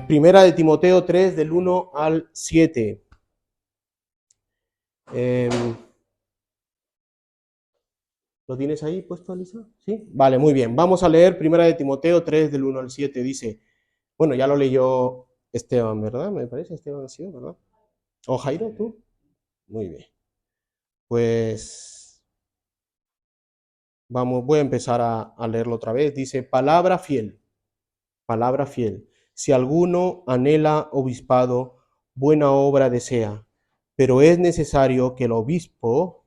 Primera de Timoteo 3, del 1 al 7. ¿Lo tienes ahí puesto, Alisa? ¿Sí? Vale, muy bien. Vamos a leer Primera de Timoteo 3, del 1 al 7. Dice, bueno, ya lo leyó Esteban, ¿verdad? Me parece, Esteban ha sido, ¿verdad? ¿O Jairo, tú? Muy bien. Pues vamos, voy a empezar a leerlo otra vez. Dice, palabra fiel, palabra fiel. Si alguno anhela obispado, buena obra desea, pero es necesario que el obispo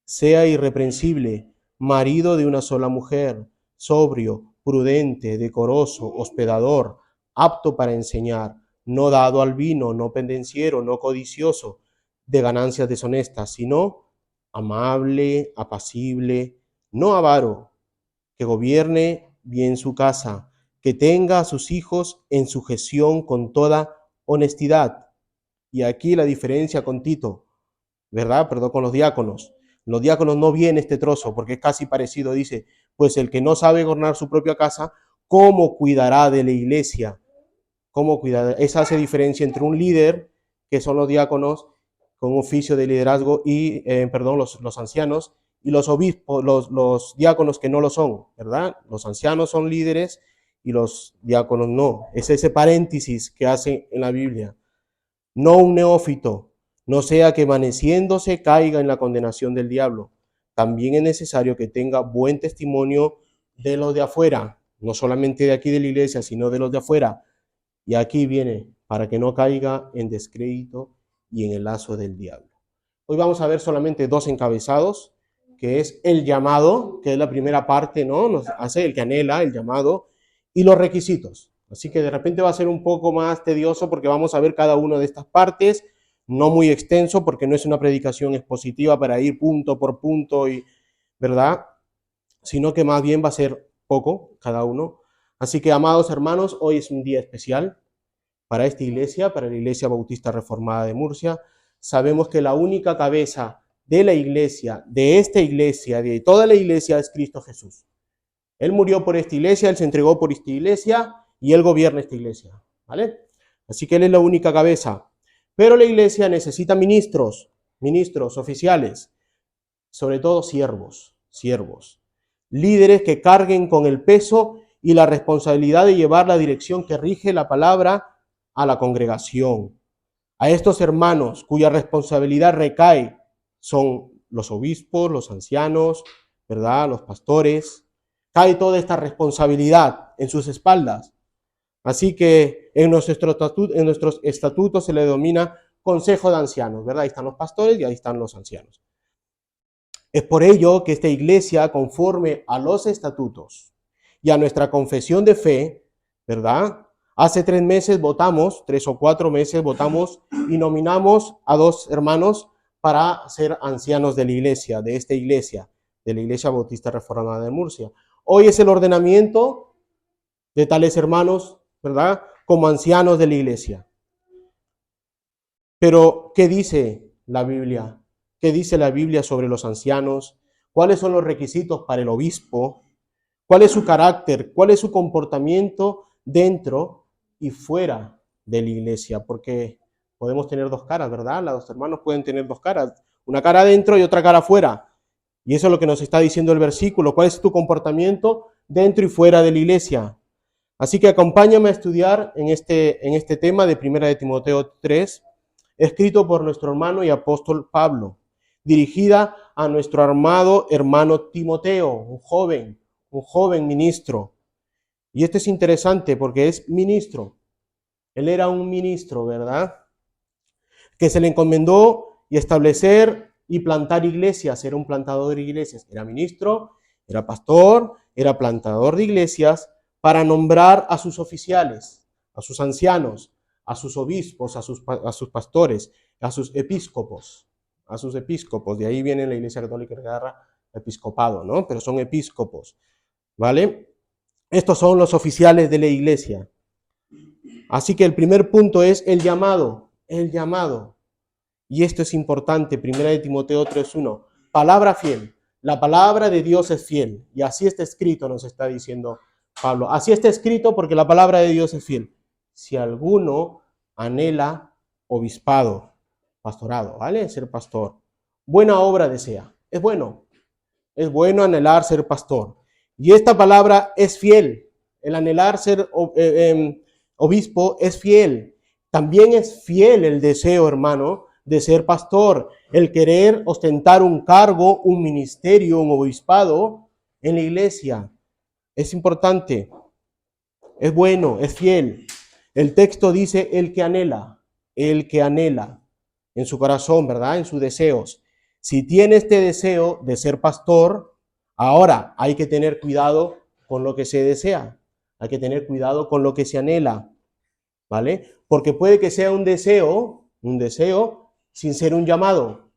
sea irreprensible, marido de una sola mujer, sobrio, prudente, decoroso, hospedador, apto para enseñar, no dado al vino, no pendenciero, no codicioso de ganancias deshonestas, sino amable, apacible, no avaro, que gobierne bien su casa, que tenga a sus hijos en sujeción con toda honestidad. Y aquí la diferencia con Tito, ¿verdad? Perdón, con los diáconos. Los diáconos no viene este trozo porque es casi parecido. Dice, pues el que no sabe gobernar su propia casa, ¿cómo cuidará de la iglesia? ¿Cómo cuidará? Esa hace diferencia entre un líder, que son los diáconos, con oficio de liderazgo, y, perdón, los ancianos, y los obispos, los diáconos que no lo son, ¿verdad? Los ancianos son líderes y los diáconos no. Es ese paréntesis que hace en la Biblia. No un neófito, no sea que emaneciéndose caiga en la condenación del diablo. También es necesario que tenga buen testimonio de los de afuera, no solamente de aquí de la iglesia, sino de los de afuera. Y aquí viene, para que no caiga en descrédito y en el lazo del diablo. Hoy vamos a ver solamente dos encabezados, que es el llamado, que es la primera parte, ¿no? Nos hace el que anhela, el llamado, y los requisitos. Así que de repente va a ser un poco más tedioso porque vamos a ver cada una de estas partes, no muy extenso porque no es una predicación expositiva para ir punto por punto, y, ¿verdad? Sino que más bien va a ser poco cada uno. Así que, amados hermanos, hoy es un día especial para esta iglesia, para la Iglesia Bautista Reformada de Murcia. Sabemos que la única cabeza de la iglesia, de esta iglesia, de toda la iglesia, es Cristo Jesús. Él murió por esta iglesia, Él se entregó por esta iglesia y Él gobierna esta iglesia, ¿vale? Así que Él es la única cabeza. Pero la iglesia necesita ministros, ministros oficiales, sobre todo siervos, líderes que carguen con el peso y la responsabilidad de llevar la dirección que rige la palabra a la congregación. A estos hermanos cuya responsabilidad recae son los obispos, los ancianos, ¿verdad? Los pastores. Cae toda esta responsabilidad en sus espaldas. Así que en nuestros estatutos se le denomina consejo de ancianos, ¿verdad? Ahí están los pastores y ahí están los ancianos. Es por ello que esta iglesia, conforme a los estatutos y a nuestra confesión de fe, ¿verdad? Hace 3 meses votamos, 3 o 4 meses votamos y nominamos a 2 hermanos para ser ancianos de la iglesia, de esta iglesia, de la Iglesia Bautista Reformada de Murcia. Hoy es el ordenamiento de tales hermanos, ¿verdad? Como ancianos de la iglesia. Pero, ¿qué dice la Biblia? ¿Qué dice la Biblia sobre los ancianos? ¿Cuáles son los requisitos para el obispo? ¿Cuál es su carácter? ¿Cuál es su comportamiento dentro y fuera de la iglesia? Porque podemos tener dos caras, ¿verdad? Los hermanos pueden tener dos caras, una cara adentro y otra cara afuera. Y eso es lo que nos está diciendo el versículo. ¿Cuál es tu comportamiento dentro y fuera de la iglesia? Así que acompáñame a estudiar en este tema de 1 de Timoteo 3, escrito por nuestro hermano y apóstol Pablo, dirigida a nuestro amado hermano Timoteo, un joven ministro. Y esto es interesante porque es ministro. Él era un ministro, ¿verdad? Que se le encomendó y establecer y plantar iglesias. Era un plantador de iglesias. Era ministro, era pastor, era plantador de iglesias para nombrar a sus oficiales, a sus ancianos, a sus obispos, a sus pastores, a sus episcopos. De ahí viene la Iglesia Católica que agarra episcopado, ¿no? Pero son episcopos, ¿vale? Estos son los oficiales de la iglesia. Así que el primer punto es el llamado. Y esto es importante, 1 de Timoteo 3:1. Palabra fiel. La palabra de Dios es fiel. Y así está escrito, nos está diciendo Pablo, así está escrito porque la palabra de Dios es fiel. Si alguno anhela obispado, pastorado, ¿vale? Ser pastor. Buena obra desea. Es bueno anhelar ser pastor. Y esta palabra es fiel. El anhelar ser obispo es fiel. También es fiel el deseo, hermano, de ser pastor. El querer ostentar un cargo, un ministerio, un obispado en la iglesia. Es importante. Es bueno, es fiel. El texto dice el que anhela en su corazón, ¿verdad? En sus deseos. Si tiene este deseo de ser pastor, ahora hay que tener cuidado con lo que se desea. Hay que tener cuidado con lo que se anhela, ¿vale? Porque puede que sea un deseo sin ser un llamado.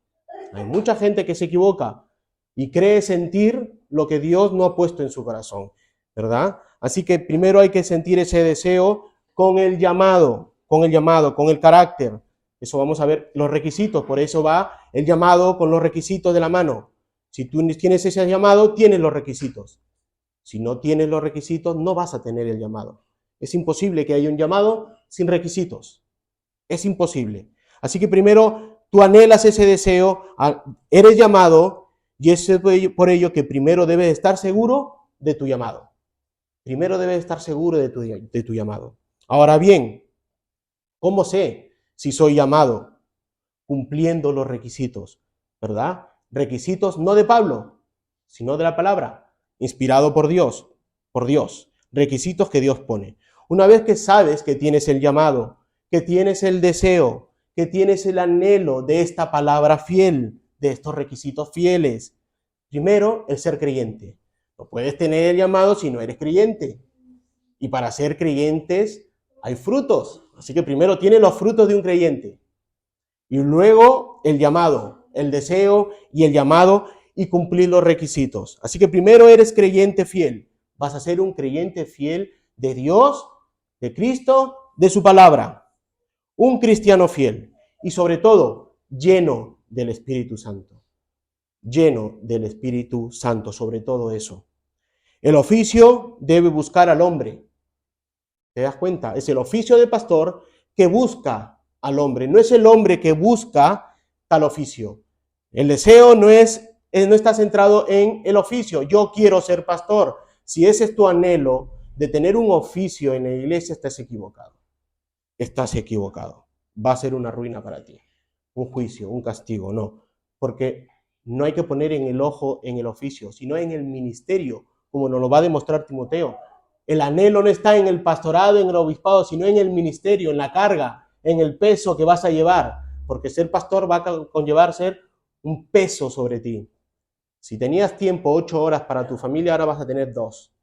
Hay mucha gente que se equivoca y cree sentir lo que Dios no ha puesto en su corazón, ¿verdad? Así que primero hay que sentir ese deseo con el llamado, con el carácter. Eso vamos a ver los requisitos, por eso va el llamado con los requisitos de la mano. Si tú tienes ese llamado, tienes los requisitos. Si no tienes los requisitos, no vas a tener el llamado. Es imposible que haya un llamado sin requisitos. Es imposible. Así que primero tú anhelas ese deseo, eres llamado, y es por ello que primero debes estar seguro de tu llamado. Primero debes estar seguro de tu llamado. Ahora bien, ¿cómo sé si soy llamado? Cumpliendo los requisitos, ¿verdad? Requisitos no de Pablo, sino de la palabra, inspirado por Dios. Requisitos que Dios pone. Una vez que sabes que tienes el llamado, que tienes el deseo, que tienes el anhelo de esta palabra fiel, de estos requisitos fieles, primero, el ser creyente. No puedes tener el llamado si no eres creyente. Y para ser creyentes hay frutos. Así que primero tienes los frutos de un creyente. Y luego el llamado, el deseo y el llamado y cumplir los requisitos. Así que primero eres creyente fiel. Vas a ser un creyente fiel de Dios, de Cristo, de su palabra. Un cristiano fiel. Y sobre todo, lleno del Espíritu Santo. Lleno del Espíritu Santo, sobre todo eso. El oficio debe buscar al hombre. ¿Te das cuenta? Es el oficio de pastor que busca al hombre. No es el hombre que busca tal oficio. El deseo no está centrado en el oficio. Yo quiero ser pastor. Si ese es tu anhelo de tener un oficio en la iglesia, estás equivocado. Estás equivocado. Va a ser una ruina para ti. Un juicio, un castigo, no. Porque no hay que poner en el ojo en el oficio, sino en el ministerio, como nos lo va a demostrar Timoteo. El anhelo no está en el pastorado, en el obispado, sino en el ministerio, en la carga, en el peso que vas a llevar. Porque ser pastor va a conllevar ser un peso sobre ti. Si tenías tiempo 8 horas para tu familia, ahora vas a tener 2.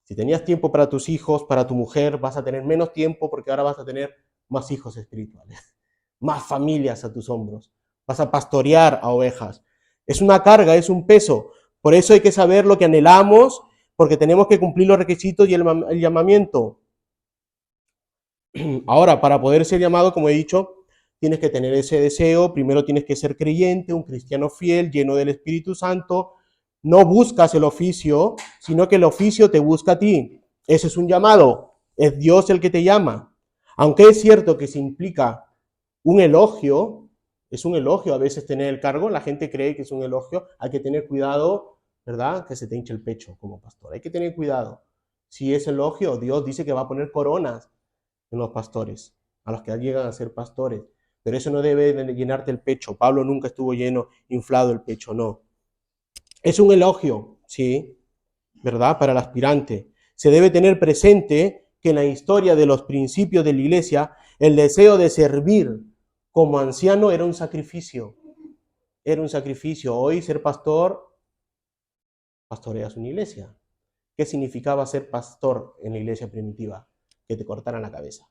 Si tenías tiempo para tus hijos, para tu mujer, vas a tener menos tiempo porque ahora vas a tener más hijos espirituales, más familias a tus hombros. Vas a pastorear a ovejas. Es una carga, es un peso. Por eso hay que saber lo que anhelamos, porque tenemos que cumplir los requisitos y el llamamiento. Ahora, para poder ser llamado, como he dicho, tienes que tener ese deseo. Primero tienes que ser creyente, un cristiano fiel, lleno del Espíritu Santo. No buscas el oficio, sino que el oficio te busca a ti. Ese es un llamado. Es Dios el que te llama. Aunque es cierto que se implica un elogio, es un elogio a veces tener el cargo, la gente cree que es un elogio, hay que tener cuidado, ¿verdad? Que se te hinche el pecho como pastor. Hay que tener cuidado. Si es elogio, Dios dice que va a poner coronas en los pastores, a los que llegan a ser pastores. Pero eso no debe de llenarte el pecho. Pablo nunca estuvo inflado el pecho, no. Es un elogio, sí, ¿verdad? Para el aspirante. Se debe tener presente que en la historia de los principios de la iglesia, el deseo de servir como anciano era un sacrificio. Era un sacrificio. Hoy ser pastor, pastoreas una iglesia. ¿Qué significaba ser pastor en la iglesia primitiva? Que te cortaran la cabeza.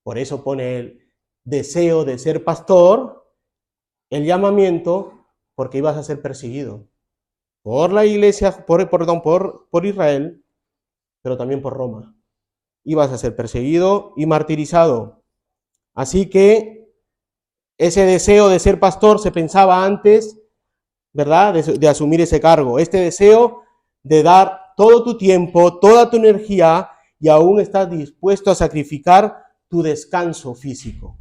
Por eso pone el deseo de ser pastor, el llamamiento, porque ibas a ser perseguido por la iglesia, por Israel, pero también por Roma. Ibas a ser perseguido y martirizado. Así que ese deseo de ser pastor se pensaba antes ¿verdad? De asumir ese cargo. Este deseo de dar todo tu tiempo, toda tu energía y aún estás dispuesto a sacrificar tu descanso físico,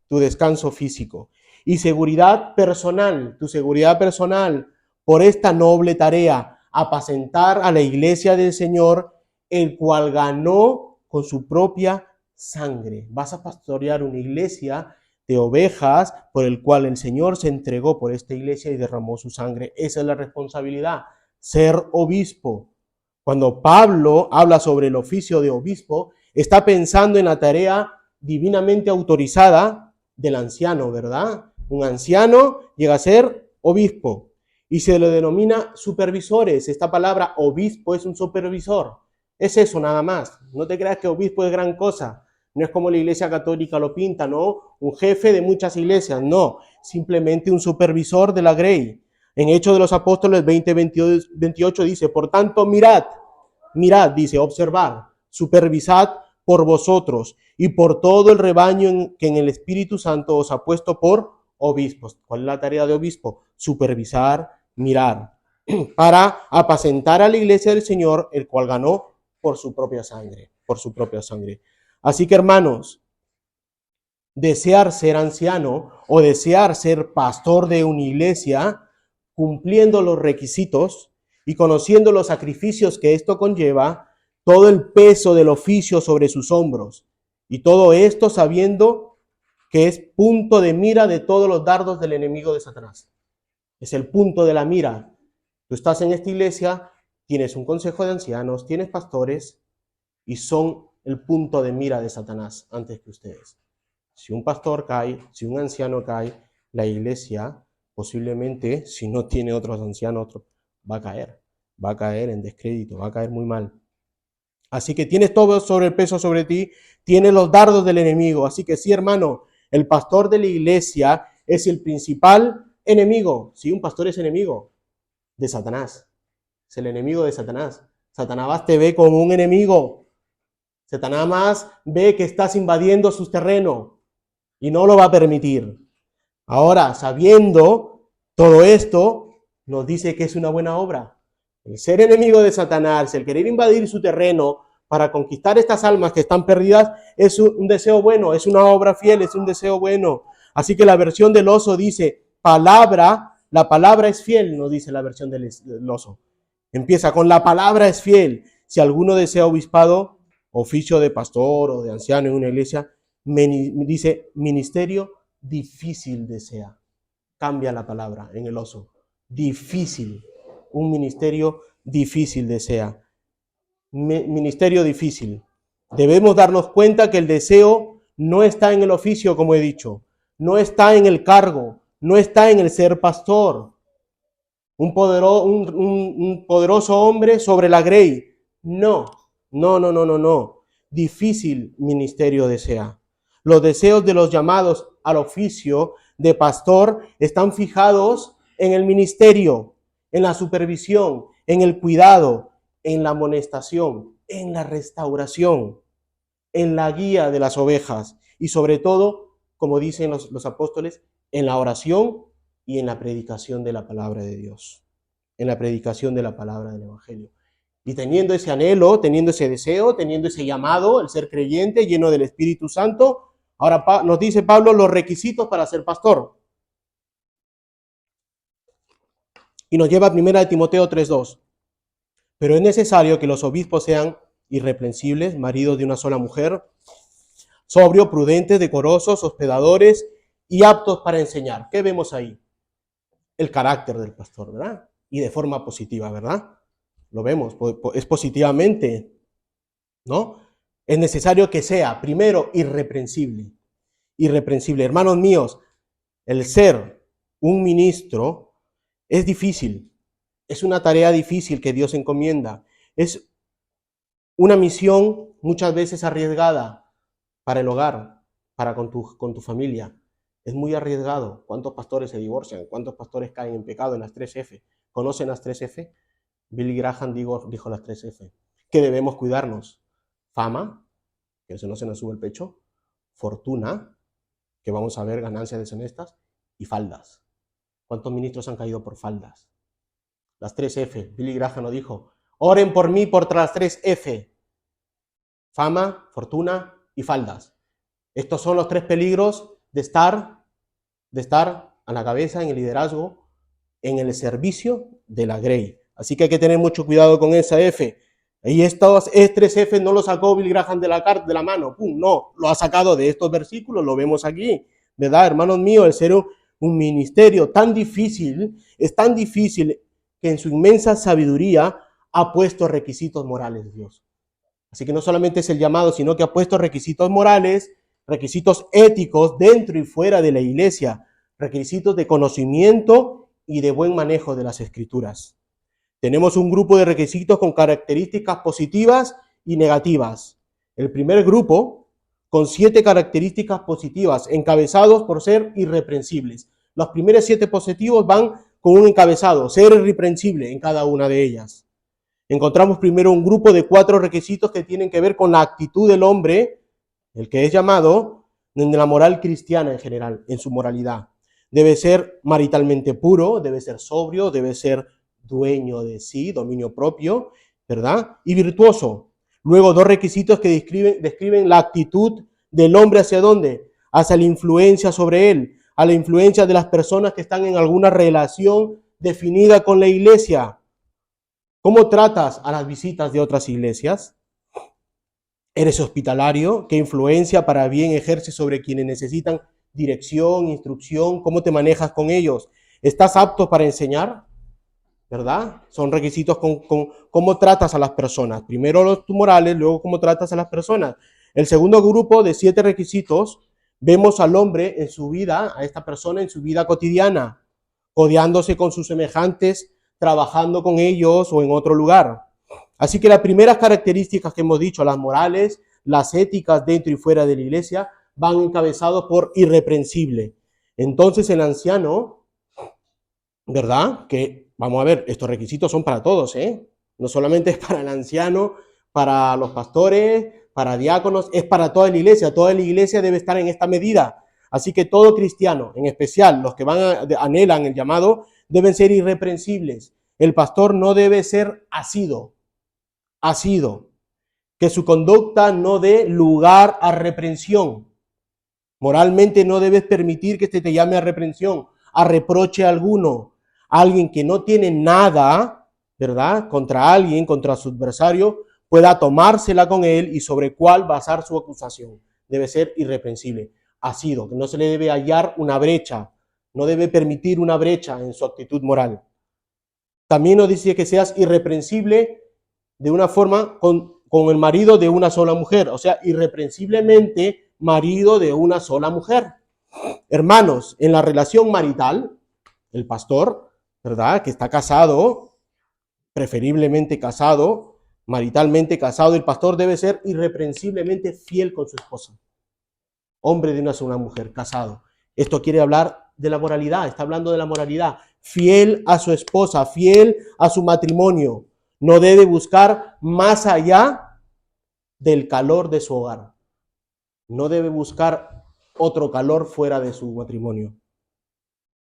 tu descanso físico. Y seguridad personal, tu seguridad personal por esta noble tarea, apacentar a la iglesia del Señor, el cual ganó con su propia sangre. Vas a pastorear una iglesia de ovejas por el cual el Señor se entregó por esta iglesia y derramó su sangre. Esa es la responsabilidad, ser obispo. Cuando Pablo habla sobre el oficio de obispo, está pensando en la tarea divinamente autorizada del anciano, ¿verdad? Un anciano llega a ser obispo y se lo denomina supervisores. Esta palabra obispo es un supervisor. Es eso nada más. No te creas que obispo es gran cosa. No es como la iglesia católica lo pinta, ¿no? Un jefe de muchas iglesias, no. Simplemente un supervisor de la grey. En Hechos de los Apóstoles 20:28 dice, por tanto, mirad, dice, observad, supervisad por vosotros y por todo el rebaño que en el Espíritu Santo os ha puesto por obispos. ¿Cuál es la tarea de obispo? Supervisar, mirar, para apacentar a la iglesia del Señor, el cual ganó por su propia sangre, por su propia sangre. Así que, hermanos, desear ser anciano o desear ser pastor de una iglesia, cumpliendo los requisitos y conociendo los sacrificios que esto conlleva, todo el peso del oficio sobre sus hombros, y todo esto sabiendo que es punto de mira de todos los dardos del enemigo de Satanás. Es el punto de la mira. Tú estás en esta iglesia, tienes un consejo de ancianos, tienes pastores, y son el punto de mira de Satanás antes que ustedes. Si un pastor cae, si un anciano cae, la iglesia posiblemente, si no tiene otros ancianos, va a caer en descrédito, va a caer muy mal. Así que tienes todo sobre el peso sobre ti, tienes los dardos del enemigo. Así que sí, hermano, el pastor de la iglesia es el principal enemigo. Sí, un pastor es enemigo de Satanás, es el enemigo de Satanás. Satanás te ve como un enemigo. Satanás más ve que estás invadiendo sus terrenos y no lo va a permitir. Ahora, sabiendo todo esto, nos dice que es una buena obra. El ser enemigo de Satanás, el querer invadir su terreno para conquistar estas almas que están perdidas, es un deseo bueno, es una obra fiel, es un deseo bueno. Así que la versión del oso dice, la palabra es fiel, nos dice la versión del oso. Empieza con la palabra es fiel. Si alguno desea obispado, oficio de pastor o de anciano en una iglesia, dice ministerio difícil desea. Cambia la palabra en el oso. Difícil. Un ministerio difícil desea. Ministerio difícil. Debemos darnos cuenta que el deseo no está en el oficio, como he dicho. No está en el cargo. No está en el ser pastor. Un poderoso hombre sobre la grey. No. Difícil ministerio desea. Los deseos de los llamados al oficio de pastor están fijados en el ministerio, en la supervisión, en el cuidado, en la amonestación, en la restauración, en la guía de las ovejas y sobre todo, como dicen los apóstoles, en la oración y en la predicación de la palabra de Dios, en la predicación de la palabra del Evangelio. Y teniendo ese anhelo, teniendo ese deseo, teniendo ese llamado, el ser creyente lleno del Espíritu Santo, ahora nos dice Pablo los requisitos para ser pastor. Y nos lleva a 1 Timoteo 3:2. Pero es necesario que los obispos sean irreprensibles, maridos de una sola mujer, sobrios, prudentes, decorosos, hospedadores y aptos para enseñar. ¿Qué vemos ahí? El carácter del pastor, ¿verdad? Y de forma positiva, ¿verdad? Lo vemos, es positivamente, ¿no? Es necesario que sea, primero, irreprensible. Irreprensible. Hermanos míos, el ser un ministro es difícil. Es una tarea difícil que Dios encomienda. Es una misión muchas veces arriesgada para el hogar, para con tu familia. Es muy arriesgado. ¿Cuántos pastores se divorcian? ¿Cuántos pastores caen en pecado en las 3F? ¿Conocen las 3F? Billy Graham dijo las 3F. Que debemos cuidarnos. Fama, que no se nos sube el pecho. Fortuna, que vamos a ver ganancias deshonestas. Y faldas. ¿Cuántos ministros han caído por faldas? Las 3 F. Billy Graham lo dijo. Oren por mí por las 3 F. Fama, fortuna y faldas. Estos son los 3 peligros de estar a la cabeza en el liderazgo, en el servicio de la Grey. Así que hay que tener mucho cuidado con esa F. Y estos 3 F no lo sacó Billy Graham de la mano. ¡Pum! No, lo ha sacado de estos versículos, lo vemos aquí. ¿Verdad, hermanos míos? El ser un ministerio tan difícil, es tan difícil que en su inmensa sabiduría ha puesto requisitos morales Dios. Así que no solamente es el llamado, sino que ha puesto requisitos morales, requisitos éticos dentro y fuera de la iglesia, requisitos de conocimiento y de buen manejo de las escrituras. Tenemos un grupo de requisitos con características positivas y negativas. El primer grupo, con 7 características positivas, encabezados por ser irreprensibles. Los primeros 7 positivos van con un encabezado, ser irreprensible en cada una de ellas. Encontramos primero un grupo de 4 requisitos que tienen que ver con la actitud del hombre, el que es llamado, en la moral cristiana en general, en su moralidad. Debe ser maritalmente puro, debe ser sobrio, debe ser dueño de sí, dominio propio, ¿verdad? Y virtuoso. Luego 2 requisitos que describen la actitud del hombre hacia dónde, hacia la influencia sobre él, a la influencia de las personas que están en alguna relación definida con la iglesia. ¿Cómo tratas a las visitas de otras iglesias? ¿Eres hospitalario? ¿Qué influencia para bien ejerces sobre quienes necesitan dirección, instrucción? ¿Cómo te manejas con ellos? ¿Estás apto para enseñar? ¿Verdad? Son requisitos con cómo tratas a las personas. Primero los morales, luego cómo tratas a las personas. El segundo grupo de 7 requisitos, vemos al hombre en su vida, a esta persona en su vida cotidiana, codeándose con sus semejantes, trabajando con ellos o en otro lugar. Así que las primeras características que hemos dicho, las morales, las éticas dentro y fuera de la iglesia, van encabezados por irreprensible. Entonces el anciano, ¿verdad? Que, vamos a ver, estos requisitos son para todos, ¿eh? No solamente es para el anciano, para los pastores, para diáconos, es para toda la iglesia debe estar en esta medida. Así que todo cristiano, en especial los que anhelan el llamado, deben ser irreprensibles. El pastor no debe ser asido, que su conducta no dé lugar a reprensión. Moralmente no debes permitir que te llame a reprensión, a reproche alguno. Alguien que no tiene nada, ¿verdad?, contra alguien, contra su adversario, pueda tomársela con él y sobre cuál basar su acusación. Debe ser irreprensible. Asido, que no se le debe hallar una brecha, no debe permitir una brecha en su actitud moral. También nos dice que seas irreprensible de una forma con el marido de una sola mujer, o sea, irreprensiblemente marido de una sola mujer. Hermanos, en la relación marital, el pastor, ¿verdad?, que está casado, preferiblemente casado, maritalmente casado, el pastor debe ser irreprensiblemente fiel con su esposa. Hombre de una sola mujer, casado. Esto quiere hablar de la moralidad, está hablando de la moralidad. Fiel a su esposa, fiel a su matrimonio. No debe buscar más allá del calor de su hogar. No debe buscar otro calor fuera de su matrimonio.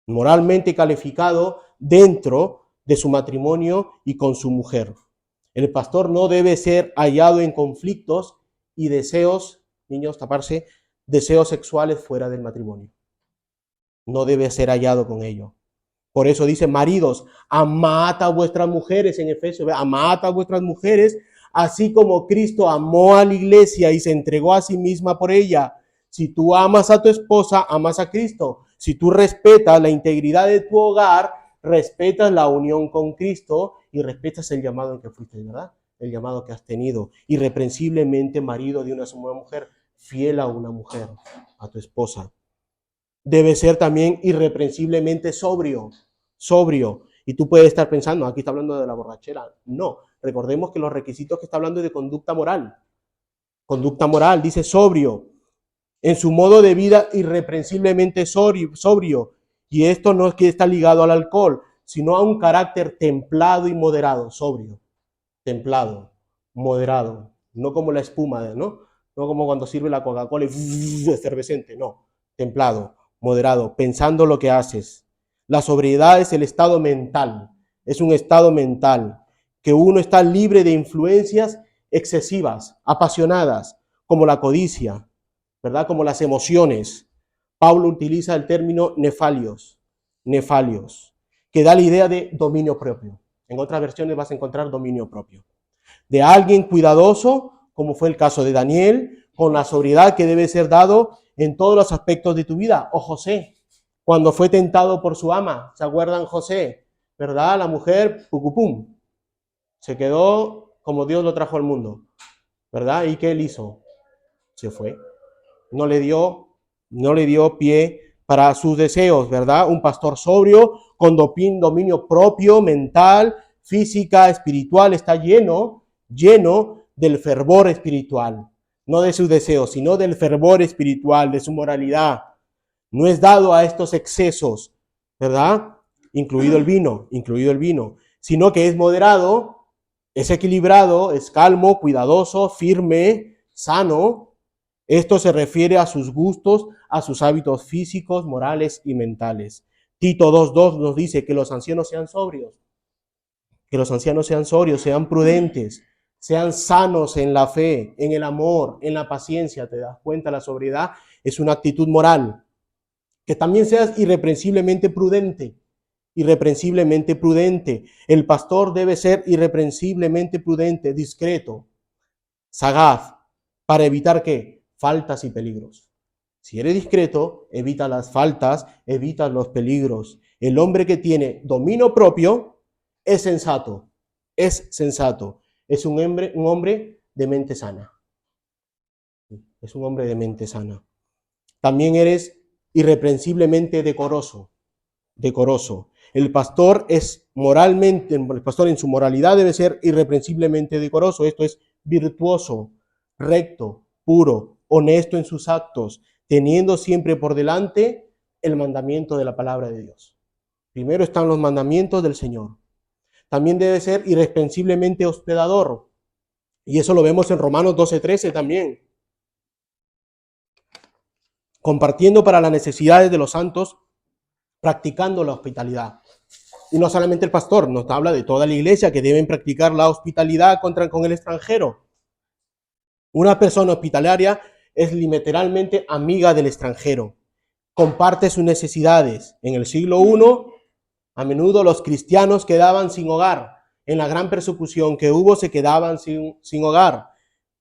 Moralmente calificado dentro de su matrimonio y con su mujer. El pastor no debe ser hallado en conflictos y deseos, niños, taparse, deseos sexuales fuera del matrimonio. No debe ser hallado con ello. Por eso dice, maridos, amad a vuestras mujeres en Efesios, amad a vuestras mujeres, así como Cristo amó a la iglesia y se entregó a sí misma por ella. Si tú amas a tu esposa, amas a Cristo. Si tú respetas la integridad de tu hogar, respetas la unión con Cristo y respetas el llamado en que fuiste, ¿verdad? El llamado que has tenido. Irreprensiblemente marido de una sola mujer, fiel a una mujer, a tu esposa. Debe ser también irreprensiblemente sobrio. Y tú puedes estar pensando, aquí está hablando de la borrachera. No, recordemos que los requisitos que está hablando es de conducta moral. Conducta moral, dice sobrio. En su modo de vida irreprensiblemente sobrio. Y esto no es que está ligado al alcohol, sino a un carácter templado y moderado, sobrio. Templado, moderado. No como la espuma, ¿no? No como cuando sirve la Coca-Cola y efervescente, no. Templado, moderado, pensando lo que haces. La sobriedad es el estado mental, es un estado mental, que uno está libre de influencias excesivas, apasionadas, como la codicia, ¿verdad? Como las emociones. Pablo utiliza el término nefalios, que da la idea de dominio propio. En otras versiones vas a encontrar dominio propio. De alguien cuidadoso, como fue el caso de Daniel, con la sobriedad que debe ser dado en todos los aspectos de tu vida. O José, cuando fue tentado por su ama, ¿se acuerdan José? ¿Verdad? La mujer, pucupum, se quedó como Dios lo trajo al mundo, ¿verdad? ¿Y qué él hizo? Se fue. No le dio pie para sus deseos, ¿verdad? Un pastor sobrio, con dominio propio, mental, física, espiritual, está lleno del fervor espiritual, no de sus deseos, sino del fervor espiritual, de su moralidad. No es dado a estos excesos, ¿verdad? Incluido el vino, sino que es moderado, es equilibrado, es calmo, cuidadoso, firme, sano. Esto se refiere a sus gustos, a sus hábitos físicos, morales y mentales. Tito 2:2 nos dice que los ancianos sean sobrios, sean prudentes, sean sanos en la fe, en el amor, en la paciencia. ¿Te das cuenta? La sobriedad es una actitud moral. Que también seas irreprensiblemente prudente. El pastor debe ser irreprensiblemente prudente, discreto, sagaz, para evitar ¿qué? Faltas y peligros. Si eres discreto, evita las faltas, evita los peligros. El hombre que tiene dominio propio es sensato. Es un hombre de mente sana. Es un hombre de mente sana. También eres irreprensiblemente decoroso. El pastor en su moralidad debe ser irreprensiblemente decoroso. Esto es virtuoso, recto, puro, honesto en sus actos, teniendo siempre por delante el mandamiento de la palabra de Dios. Primero están los mandamientos del Señor. También debe ser irreprensiblemente hospedador. Y eso lo vemos en Romanos 12:13 también. Compartiendo para las necesidades de los santos, practicando la hospitalidad. Y no solamente el pastor, nos habla de toda la iglesia que deben practicar la hospitalidad con el extranjero. Una persona hospitalaria es literalmente amiga del extranjero, comparte sus necesidades. En el siglo I, a menudo los cristianos quedaban sin hogar. En la gran persecución que hubo, se quedaban sin hogar.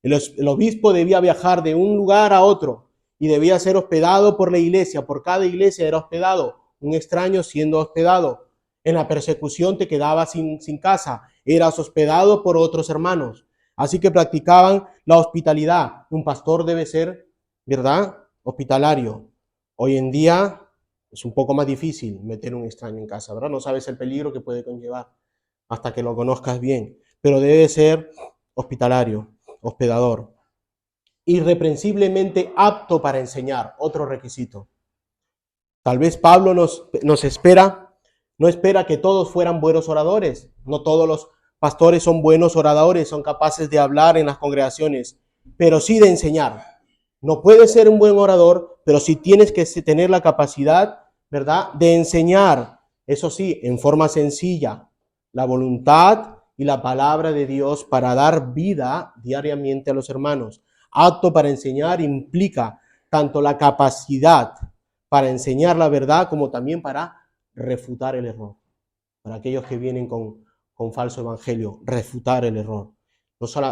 El obispo debía viajar de un lugar a otro y debía ser hospedado por la iglesia. Por cada iglesia era hospedado un extraño siendo hospedado. En la persecución te quedabas sin casa, eras hospedado por otros hermanos. Así que practicaban la hospitalidad. Un pastor debe ser, ¿verdad?, hospitalario. Hoy en día es un poco más difícil meter un extraño en casa, ¿verdad? No sabes el peligro que puede conllevar hasta que lo conozcas bien. Pero debe ser hospitalario, hospedador. Irreprensiblemente apto para enseñar, otro requisito. Tal vez Pablo no espera que todos fueran buenos oradores. No todos los pastores son buenos oradores, son capaces de hablar en las congregaciones, pero sí de enseñar. No puedes ser un buen orador, pero sí tienes que tener la capacidad, ¿verdad?, de enseñar. Eso sí, en forma sencilla, la voluntad y la palabra de Dios para dar vida diariamente a los hermanos. Apto para enseñar implica tanto la capacidad para enseñar la verdad como también para refutar el error. Para aquellos que vienen con falso evangelio, refutar el error.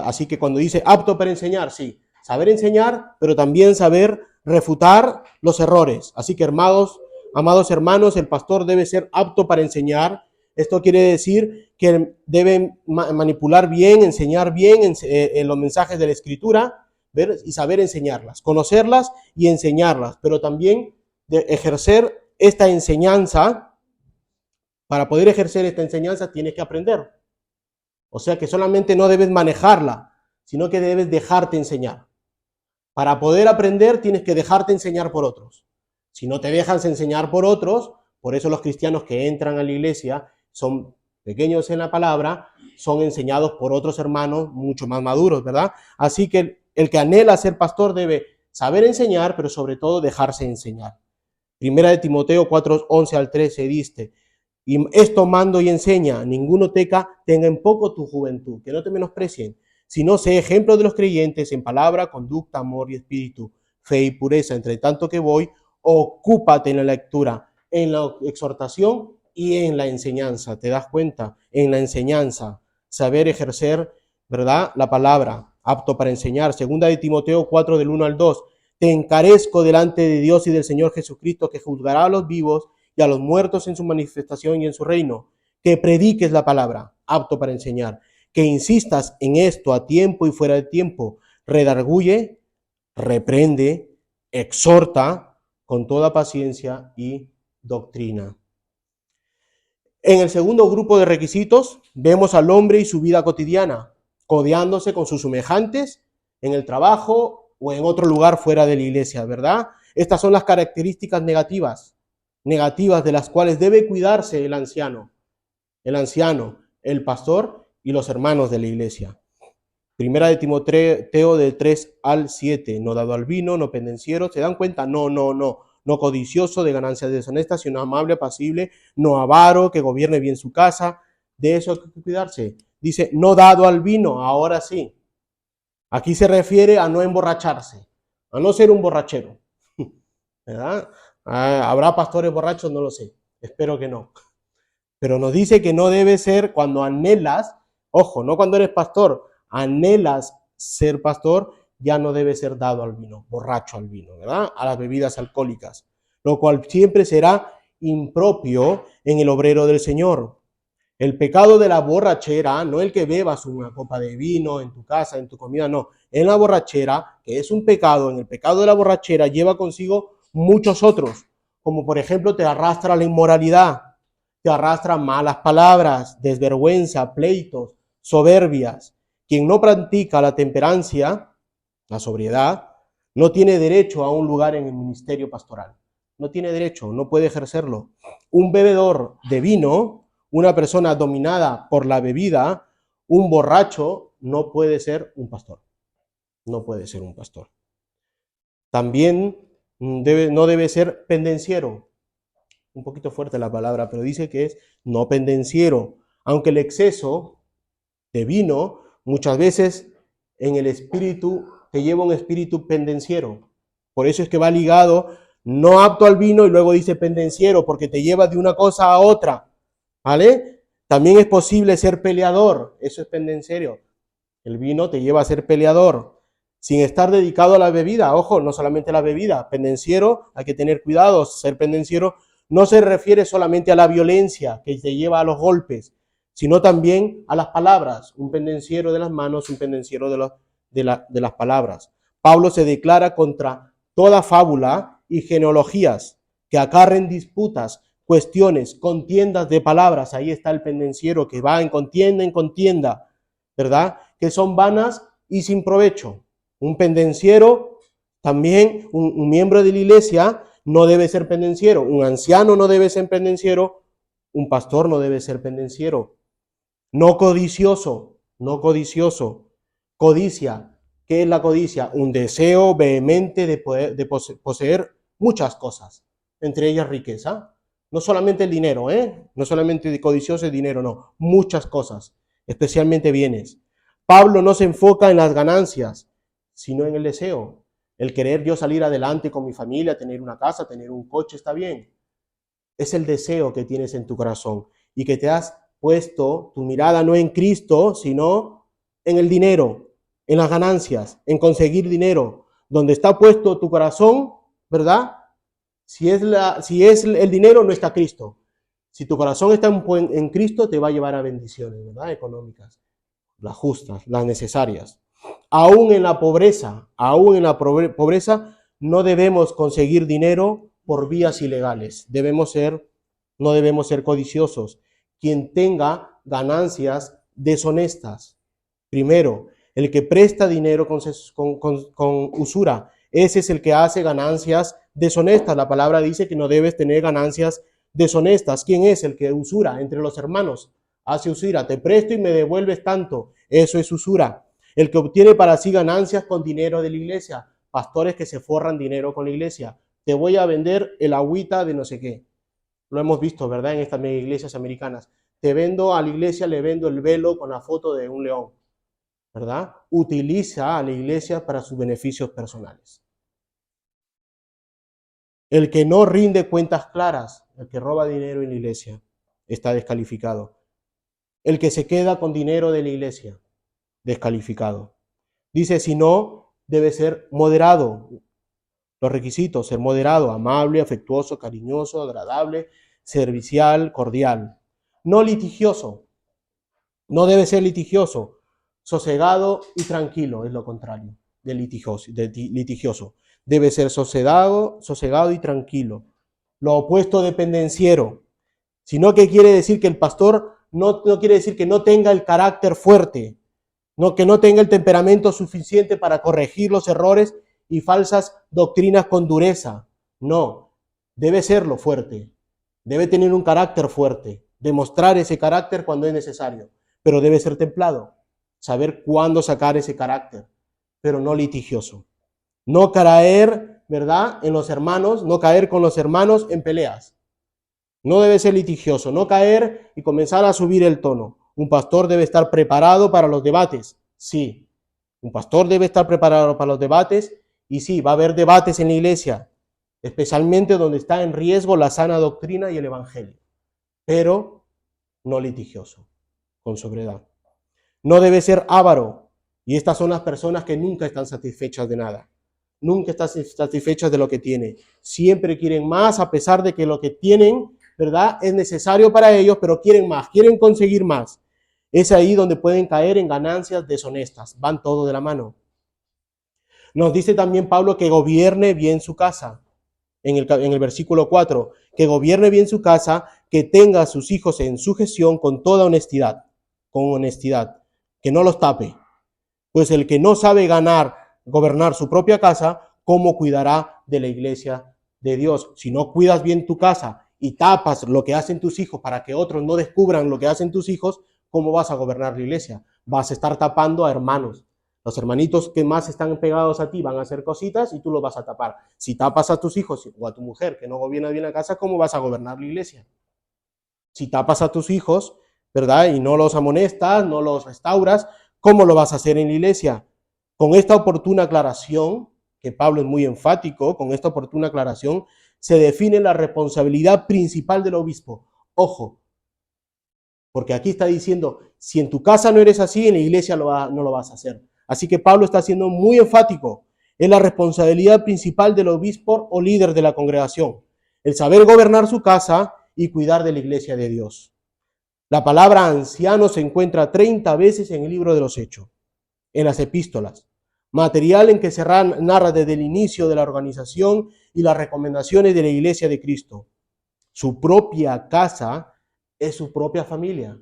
Así que cuando dice apto para enseñar, sí, saber enseñar, pero también saber refutar los errores. Así que, amados hermanos, el pastor debe ser apto para enseñar. Esto quiere decir que deben manipular bien, enseñar bien en los mensajes de la Escritura, ¿ver?, y saber enseñarlas, conocerlas y enseñarlas, pero también de ejercer esta enseñanza. Para poder ejercer esta enseñanza tienes que aprender. O sea que solamente no debes manejarla, sino que debes dejarte enseñar. Para poder aprender tienes que dejarte enseñar por otros. Si no te dejas enseñar por otros, por eso los cristianos que entran a la iglesia son pequeños en la palabra, son enseñados por otros hermanos mucho más maduros, ¿verdad? Así que el que anhela ser pastor debe saber enseñar, pero sobre todo dejarse enseñar. Primera de Timoteo 4, 11 al 13 dice, y esto mando y enseña, ninguno tenga en poco tu juventud, que no te menosprecien, sino sé ejemplo de los creyentes en palabra, conducta, amor y espíritu, fe y pureza. Entre tanto que voy, ocúpate en la lectura, en la exhortación y en la enseñanza. ¿Te das cuenta? En la enseñanza, saber ejercer, ¿verdad? La palabra, apto para enseñar. Segunda de Timoteo 4 del 1 al 2. Te encarezco delante de Dios y del Señor Jesucristo, que juzgará a los vivos y a los muertos en su manifestación y en su reino, que prediques la palabra, apto para enseñar, que insistas en esto a tiempo y fuera de tiempo, redarguye, reprende, exhorta con toda paciencia y doctrina. En el segundo grupo de requisitos vemos al hombre y su vida cotidiana, codeándose con sus semejantes en el trabajo o en otro lugar fuera de la iglesia, ¿verdad? Estas son las características negativas de las cuales debe cuidarse el anciano, el pastor y los hermanos de la iglesia. Primera de Timoteo del 3 al 7, no dado al vino, no pendenciero, ¿se dan cuenta? No codicioso de ganancias deshonestas, sino amable, apacible, no avaro, que gobierne bien su casa, de eso hay que cuidarse. Dice, no dado al vino, ahora sí. Aquí se refiere a no emborracharse, a no ser un borrachero, ¿verdad? ¿Habrá pastores borrachos? No lo sé, espero que no. Pero nos dice que no debe ser cuando anhelas, ojo, no cuando eres pastor, anhelas ser pastor, ya no debe ser dado al vino, borracho al vino, ¿verdad? A las bebidas alcohólicas, lo cual siempre será impropio en el obrero del Señor. El pecado de la borrachera, no el que bebas una copa de vino en tu casa, en tu comida, no. En la borrachera, que es un pecado, en el pecado de la borrachera lleva consigo muchos otros, como por ejemplo te arrastra la inmoralidad, te arrastra malas palabras, desvergüenza, pleitos, soberbias. Quien no practica la temperancia, la sobriedad, no tiene derecho a un lugar en el ministerio pastoral. No tiene derecho, no puede ejercerlo. Un bebedor de vino, una persona dominada por la bebida, un borracho, no puede ser un pastor. No puede ser un pastor. También no debe ser pendenciero. Un poquito fuerte la palabra, pero dice que es no pendenciero. Aunque el exceso de vino muchas veces en el espíritu te lleva un espíritu pendenciero. Por eso es que va ligado no apto al vino y luego dice pendenciero, porque te lleva de una cosa a otra. ¿Vale? También es posible ser peleador, eso es pendenciero. El vino te lleva a ser peleador, sin estar dedicado a la bebida. Ojo, no solamente a la bebida. Pendenciero, hay que tener cuidado. Ser pendenciero no se refiere solamente a la violencia que te lleva a los golpes, sino también a las palabras. Un pendenciero de las manos, un pendenciero de las palabras. Pablo se declara contra toda fábula y genealogías que acarren disputas, cuestiones, contiendas de palabras. Ahí está el pendenciero que va en contienda, ¿verdad? Que son vanas y sin provecho. Un pendenciero, también un miembro de la iglesia, no debe ser pendenciero. Un anciano no debe ser pendenciero. Un pastor no debe ser pendenciero. No codicioso, no codicioso. Codicia. ¿Qué es la codicia? Un deseo vehemente de poseer muchas cosas, entre ellas riqueza. No solamente el dinero, no solamente de codicioso el dinero, no. Muchas cosas, especialmente bienes. Pablo no se enfoca en las ganancias, sino en el deseo. El querer yo salir adelante con mi familia, tener una casa, tener un coche, está bien. Es el deseo que tienes en tu corazón y que te has puesto tu mirada no en Cristo, sino en el dinero, en las ganancias, en conseguir dinero. Donde está puesto tu corazón, ¿verdad? Si es el dinero, no está Cristo. Si tu corazón está en Cristo, te va a llevar a bendiciones, ¿verdad? Económicas, las justas, las necesarias. Aún en la pobreza, no debemos conseguir dinero por vías ilegales. No debemos ser codiciosos. Quien tenga ganancias deshonestas. Primero, el que presta dinero con usura, ese es el que hace ganancias deshonestas. La palabra dice que no debes tener ganancias deshonestas. ¿Quién es el que usura? Entre los hermanos hace usura. Te presto y me devuelves tanto. Eso es usura. El que obtiene para sí ganancias con dinero de la iglesia. Pastores que se forran dinero con la iglesia. te voy a vender el agüita de no sé qué. Lo hemos visto, ¿verdad? En estas iglesias americanas. Te vendo a la iglesia, le vendo el velo con la foto de un león, ¿verdad? Utiliza a la iglesia para sus beneficios personales. El que no rinde cuentas claras, el que roba dinero en la iglesia, está descalificado. El que se queda con dinero de la iglesia, descalificado. Dice, si no, debe ser moderado. Los requisitos: ser moderado, amable, afectuoso, cariñoso, agradable, servicial, cordial. No litigioso. No debe ser litigioso. Sosegado y tranquilo es lo contrario de litigioso. Debe ser sosegado y tranquilo. Lo opuesto de pendenciero. Sino que quiere decir que el pastor no quiere decir que no tenga el carácter fuerte, que no tenga el temperamento suficiente para corregir los errores y falsas doctrinas con dureza. No, debe serlo fuerte. Debe tener un carácter fuerte, demostrar ese carácter cuando es necesario, pero debe ser templado, saber cuándo sacar ese carácter, pero no litigioso. No caer, ¿verdad?, en los hermanos, no caer con los hermanos en peleas. No debe ser litigioso, no caer y comenzar a subir el tono. Un pastor debe estar preparado para los debates, sí. Un pastor debe estar preparado para los debates y sí, va a haber debates en la iglesia, especialmente donde está en riesgo la sana doctrina y el evangelio, pero no litigioso, con sobriedad. No debe ser avaro, y estas son las personas que nunca están satisfechas de nada. Nunca están satisfechas de lo que tienen. Siempre quieren más, a pesar de que lo que tienen, ¿verdad?, es necesario para ellos, pero quieren más, quieren conseguir más. Es ahí donde pueden caer en ganancias deshonestas. Van todo de la mano. Nos dice también Pablo que gobierne bien su casa. En el versículo 4, que gobierne bien su casa, que tenga a sus hijos en sujeción con toda honestidad, que no los tape. Pues el que no sabe gobernar su propia casa, ¿cómo cuidará de la iglesia de Dios? Si no cuidas bien tu casa y tapas lo que hacen tus hijos para que otros no descubran lo que hacen tus hijos, ¿cómo vas a gobernar la iglesia? Vas a estar tapando a hermanos. Los hermanitos que más están pegados a ti van a hacer cositas y tú los vas a tapar. Si tapas a tus hijos o a tu mujer que no gobierna bien la casa, ¿cómo vas a gobernar la iglesia? Si tapas a tus hijos, ¿verdad?, y no los amonestas, no los restauras, ¿cómo lo vas a hacer en la iglesia? Con esta oportuna aclaración, que Pablo es muy enfático, con esta oportuna aclaración, se define la responsabilidad principal del obispo. Ojo, porque aquí está diciendo, si en tu casa no eres así, en la iglesia no lo vas a hacer. Así que Pablo está siendo muy enfático. Es la responsabilidad principal del obispo o líder de la congregación, el saber gobernar su casa y cuidar de la iglesia de Dios. La palabra anciano se encuentra 30 veces en el libro de los Hechos, en las epístolas, material en que se narra desde el inicio de la organización y las recomendaciones de la iglesia de Cristo. Su propia casa es su propia familia,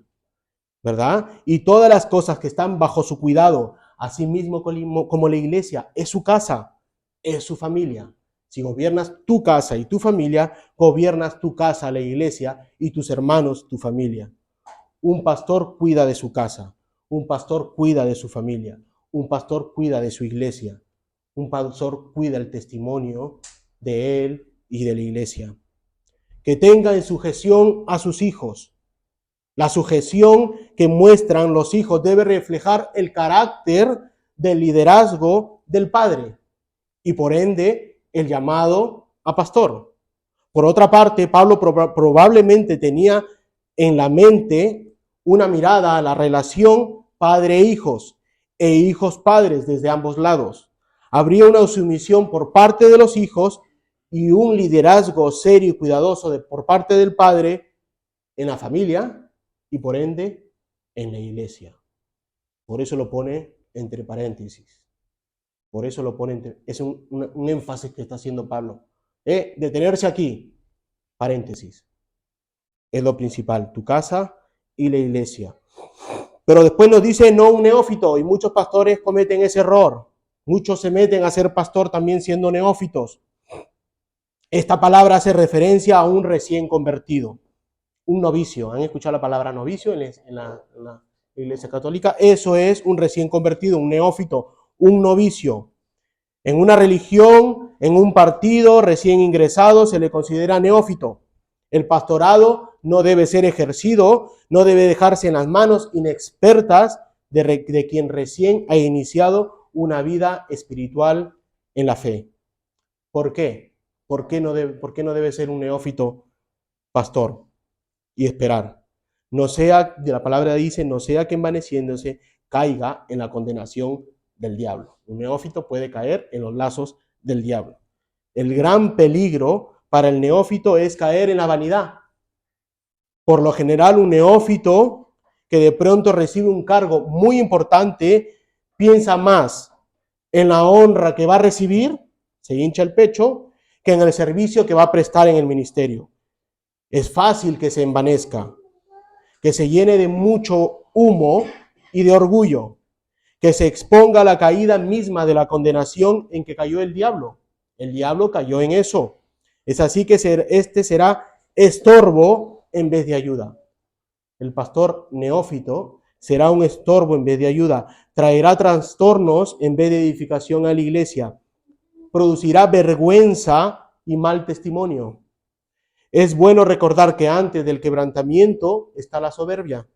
¿verdad? Y todas las cosas que están bajo su cuidado, así mismo como la iglesia, es su casa, es su familia. Si gobiernas tu casa y tu familia, gobiernas tu casa, la iglesia, y tus hermanos, tu familia. Un pastor cuida de su casa, un pastor cuida de su familia, un pastor cuida de su iglesia, un pastor cuida el testimonio de él y de la iglesia. Que tenga en sujeción a sus hijos. La sujeción que muestran los hijos debe reflejar el carácter del liderazgo del padre y por ende el llamado a pastor. Por otra parte, Pablo probablemente tenía en la mente una mirada a la relación padre-hijos e hijos-padres desde ambos lados. Habría una sumisión por parte de los hijos y un liderazgo serio y cuidadoso por parte del padre en la familia y por ende en la iglesia. Por eso lo pone entre paréntesis. Por eso lo pone es un énfasis que está haciendo Pablo. Detenerse aquí, paréntesis. Es lo principal, tu casa y la iglesia. Pero después nos dice no un neófito, y muchos pastores cometen ese error. Muchos se meten a ser pastor también siendo neófitos. Esta palabra hace referencia a un recién convertido, un novicio. ¿Han escuchado la palabra novicio en la iglesia católica? Eso es un recién convertido, un neófito, un novicio. En una religión, en un partido recién ingresado, se le considera neófito. El pastorado no debe ser ejercido, no debe dejarse en las manos inexpertas de quien recién ha iniciado una vida espiritual en la fe. ¿Por qué? ¿Por qué no debe ser un neófito pastor y esperar? No sea, la palabra dice, no sea que envaneciéndose caiga en la condenación del diablo. Un neófito puede caer en los lazos del diablo. El gran peligro para el neófito es caer en la vanidad. Por lo general, un neófito que de pronto recibe un cargo muy importante piensa más en la honra que va a recibir, se hincha el pecho, que en el servicio que va a prestar en el ministerio. Es fácil que se envanezca, que se llene de mucho humo y de orgullo, que se exponga a la caída misma de la condenación en que cayó el diablo. El diablo cayó en eso. Es así que este será estorbo en vez de ayuda. El pastor neófito será un estorbo en vez de ayuda. Traerá trastornos en vez de edificación a la iglesia. Producirá vergüenza y mal testimonio. Es bueno recordar que antes del quebrantamiento está la soberbia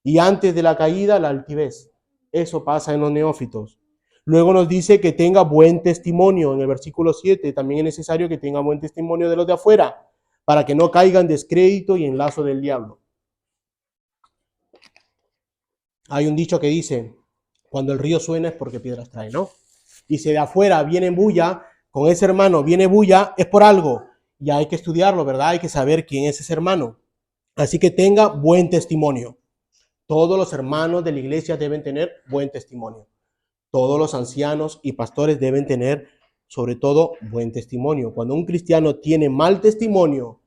y antes de la caída la altivez. Eso pasa en los neófitos. Luego nos dice que tenga buen testimonio. En el versículo 7 también es necesario que tenga buen testimonio de los de afuera para que no caigan en descrédito y en lazo del diablo. Hay un dicho que dice, cuando el río suena es porque piedras trae, ¿no? Y si de afuera viene bulla, con ese hermano viene bulla, es por algo. Y hay que estudiarlo, ¿verdad? Hay que saber quién es ese hermano. Así que tenga buen testimonio. Todos los hermanos de la iglesia deben tener buen testimonio. Todos los ancianos y pastores deben tener, sobre todo, buen testimonio. Cuando un cristiano tiene mal testimonio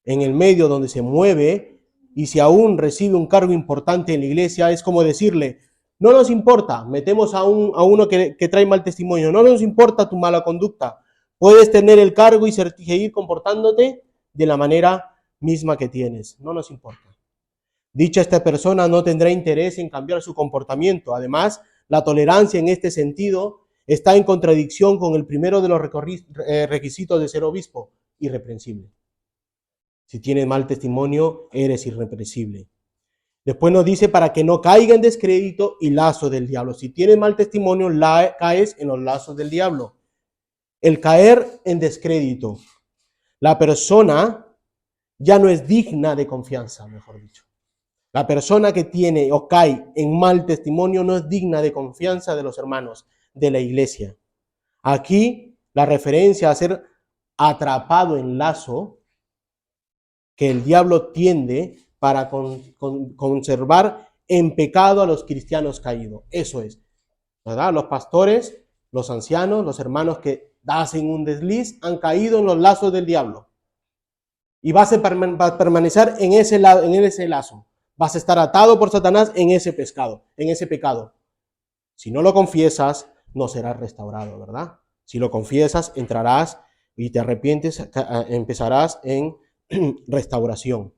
en el medio donde se mueve, y si aún recibe un cargo importante en la iglesia, es como decirle, no nos importa, metemos a uno que trae mal testimonio, no nos importa tu mala conducta, puedes tener el cargo y seguir comportándote de la manera misma que tienes, no nos importa. Dicha esta persona no tendrá interés en cambiar su comportamiento. Además, la tolerancia en este sentido está en contradicción con el primero de los requisitos de ser obispo, irreprensible. Si tienes mal testimonio, eres irreprensible. Después nos dice para que no caiga en descrédito y lazo del diablo. Si tienes mal testimonio, caes en los lazos del diablo. El caer en descrédito. La persona ya no es digna de confianza, mejor dicho. La persona que tiene o cae en mal testimonio no es digna de confianza de los hermanos de la iglesia. Aquí la referencia a ser atrapado en lazo que el diablo tiende para conservar en pecado a los cristianos caídos. Eso es, ¿verdad? Los pastores, los ancianos, los hermanos que hacen un desliz han caído en los lazos del diablo. Y vas a permanecer en ese lazo. Vas a estar atado por Satanás en ese pecado. Si no lo confiesas, no serás restaurado, ¿verdad? Si lo confiesas, entrarás y te arrepientes, empezarás en restauración.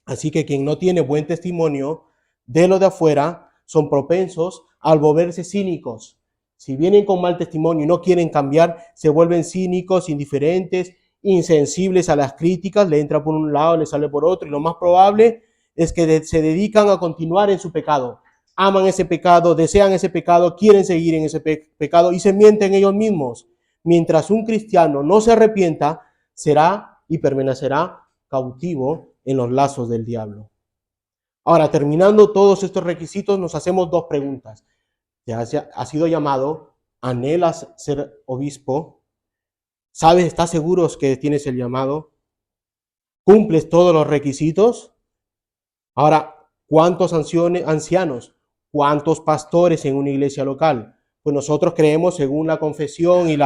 Así que quien no tiene buen testimonio de lo de afuera son propensos al volverse cínicos. Si vienen con mal testimonio y no quieren cambiar, se vuelven cínicos, indiferentes, insensibles a las críticas, le entra por un lado, le sale por otro, y lo más probable es que se dedican a continuar en su pecado. Aman ese pecado, desean ese pecado, quieren seguir en ese pecado y se mienten ellos mismos. Mientras un cristiano no se arrepienta, será y permanecerá cautivo en los lazos del diablo. Ahora, terminando todos estos requisitos, nos hacemos dos preguntas. ¿Has sido llamado? ¿Anhelas ser obispo? ¿Sabes? ¿Estás seguro que tienes el llamado? ¿Cumples todos los requisitos? Ahora, ¿cuántos ancianos? ¿Cuántos pastores en una iglesia local? Pues nosotros creemos, según la confesión y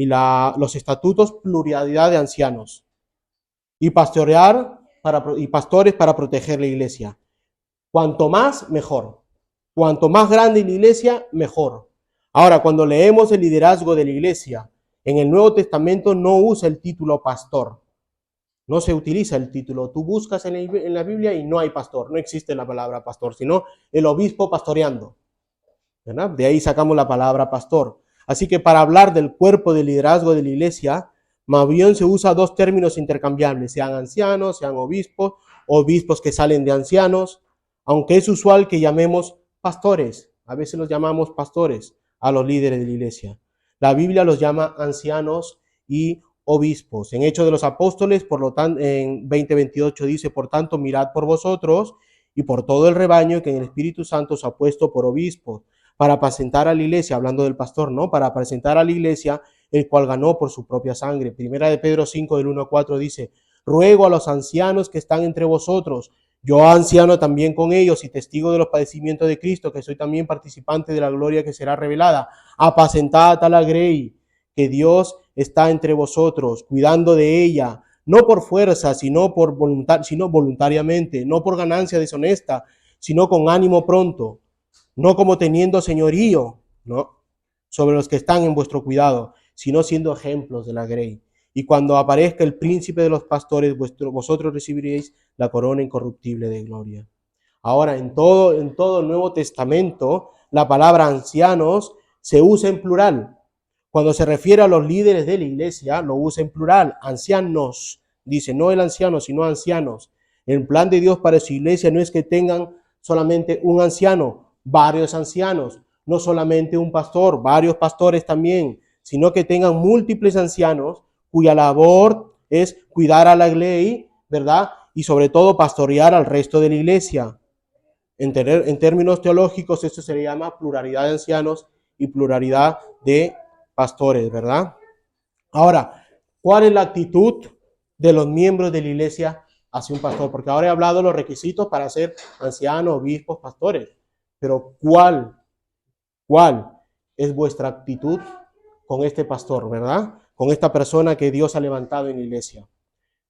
los estatutos, pluralidad de ancianos. Y pastores para proteger la iglesia. Cuanto más, mejor. Cuanto más grande la iglesia, mejor. Ahora, cuando leemos el liderazgo de la iglesia, en el Nuevo Testamento no usa el título pastor. No se utiliza el título. Tú buscas en la Biblia y no hay pastor. No existe la palabra pastor, sino el obispo pastoreando, ¿verdad? De ahí sacamos la palabra pastor. Así que para hablar del cuerpo de liderazgo de la iglesia, más bien se usa dos términos intercambiables, sean ancianos, sean obispos, obispos que salen de ancianos, aunque es usual que llamemos pastores, a veces los llamamos pastores a los líderes de la iglesia. La Biblia los llama ancianos y obispos. En Hechos de los Apóstoles, por lo tanto, en 20:28 dice, por tanto, mirad por vosotros y por todo el rebaño que en el Espíritu Santo os ha puesto por obispos, para apacentar a la iglesia, hablando del pastor, ¿no? Para apacentar a la iglesia, el cual ganó por su propia sangre. Primera de Pedro 5, del 1 al 4 dice, ruego a los ancianos que están entre vosotros, yo anciano también con ellos y testigo de los padecimientos de Cristo, que soy también participante de la gloria que será revelada. Apacentad a la grey, que Dios está entre vosotros, cuidando de ella, no por fuerza, sino voluntariamente, no por ganancia deshonesta, sino con ánimo pronto, no como teniendo señorío, ¿no?, sobre los que están en vuestro cuidado, sino siendo ejemplos de la grey. Y cuando aparezca el príncipe de los pastores, vosotros recibiréis la corona incorruptible de gloria. Ahora, en todo el Nuevo Testamento, la palabra ancianos se usa en plural. Cuando se refiere a los líderes de la iglesia, lo usa en plural, ancianos. Dice, no el anciano, sino ancianos. El plan de Dios para su iglesia no es que tengan solamente un anciano, varios ancianos, no solamente un pastor, varios pastores también, sino que tengan múltiples ancianos cuya labor es cuidar a la grey, ¿verdad? Y sobre todo pastorear al resto de la iglesia. En términos teológicos, esto se le llama pluralidad de ancianos y pluralidad de pastores, ¿verdad? Ahora, ¿cuál es la actitud de los miembros de la iglesia hacia un pastor? Porque ahora he hablado de los requisitos para ser ancianos, obispos, pastores. Pero ¿cuál es vuestra actitud con este pastor, verdad? Con esta persona que Dios ha levantado en la iglesia.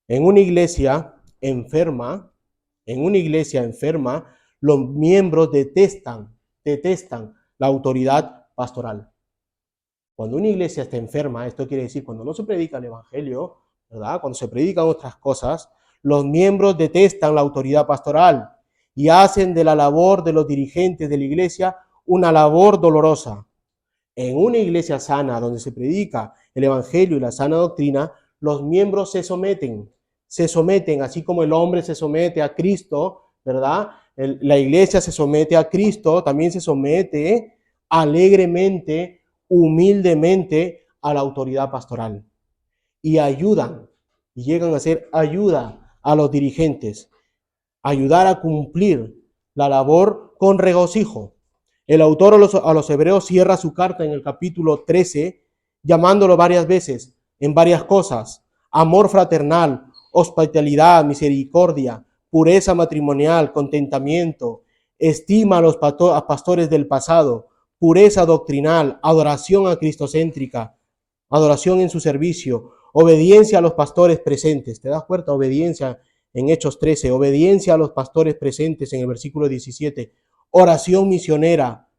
En una iglesia enferma, los miembros detestan la autoridad pastoral. Cuando una iglesia está enferma, esto quiere decir cuando no se predica el evangelio, ¿verdad? Cuando se predican otras cosas, los miembros detestan la autoridad pastoral y hacen de la labor de los dirigentes de la iglesia una labor dolorosa. En una iglesia sana, donde se predica el evangelio y la sana doctrina, los miembros se someten, así como el hombre se somete a Cristo, ¿verdad? La iglesia se somete a Cristo, también se somete alegremente, humildemente a la autoridad pastoral. Y ayudan, y llegan a ser ayuda a los dirigentes, ayudar a cumplir la labor con regocijo. El autor a los hebreos cierra su carta en el capítulo 13, llamándolo varias veces, en varias cosas: amor fraternal, hospitalidad, misericordia, pureza matrimonial, contentamiento, estima a los pastores del pasado, pureza doctrinal, adoración a cristocéntrica, adoración en su servicio, obediencia a los pastores presentes. ¿Te das cuenta? Obediencia en Hechos 13, obediencia a los pastores presentes en el versículo 17, oración misionera.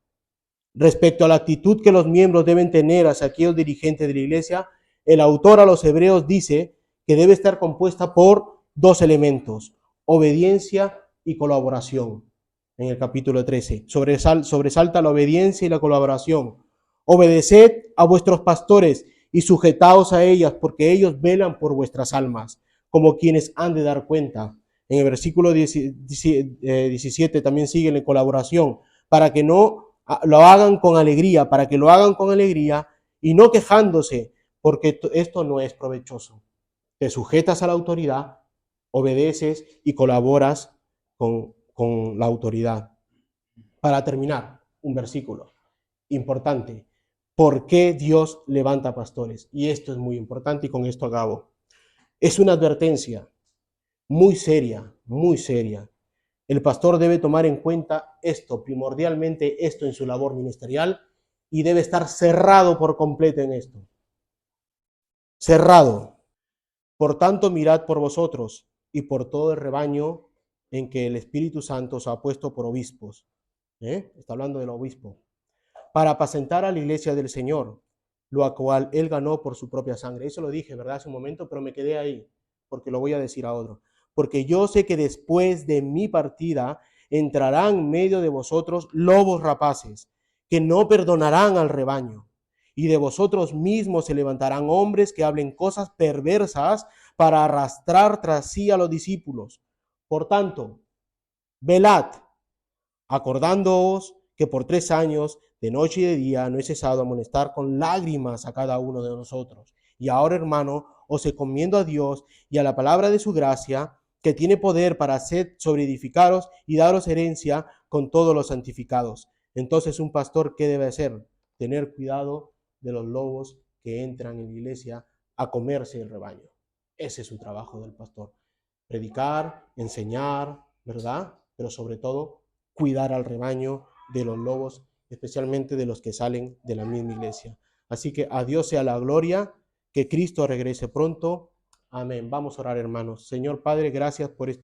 Respecto a la actitud que los miembros deben tener hacia aquellos dirigentes de la iglesia, el autor a los hebreos dice que debe estar compuesta por dos elementos: obediencia y colaboración. En el capítulo 13 sobresalta la obediencia y la colaboración. Obedeced a vuestros pastores y sujetaos a ellas, porque ellos velan por vuestras almas, como quienes han de dar cuenta. En el versículo 17 también sigue la colaboración, para que no lo hagan con alegría, y no quejándose, porque esto no es provechoso. Te sujetas a la autoridad, obedeces y colaboras con la autoridad. Para terminar, un versículo importante. ¿Por qué Dios levanta pastores? Y esto es muy importante y con esto acabo. Es una advertencia muy seria, muy seria. El pastor debe tomar en cuenta esto, primordialmente esto en su labor ministerial, y debe estar cerrado por completo en esto. Cerrado. Por tanto, mirad por vosotros y por todo el rebaño en que el Espíritu Santo os ha puesto por obispos. Está hablando del obispo. Para apacentar a la iglesia del Señor, lo cual él ganó por su propia sangre. Eso lo dije, ¿verdad? Hace un momento, pero me quedé ahí, porque lo voy a decir a otro. Porque yo sé que después de mi partida entrarán en medio de vosotros lobos rapaces, que no perdonarán al rebaño. Y de vosotros mismos se levantarán hombres que hablen cosas perversas para arrastrar tras sí a los discípulos. Por tanto, velad, acordándoos que por 3 años, de noche y de día, no he cesado a amonestar con lágrimas a cada uno de nosotros. Y ahora, hermano, os encomiendo a Dios y a la palabra de su gracia, que tiene poder para hacer sobreedificaros y daros herencia con todos los santificados. Entonces, un pastor, ¿qué debe hacer? Tener cuidado de los lobos que entran en la iglesia a comerse el rebaño. Ese es su trabajo del pastor. Predicar, enseñar, ¿verdad? Pero sobre todo, cuidar al rebaño de los lobos, especialmente de los que salen de la misma iglesia. Así que a Dios sea la gloria, que Cristo regrese pronto. Amén. Vamos a orar, hermanos. Señor Padre, gracias por este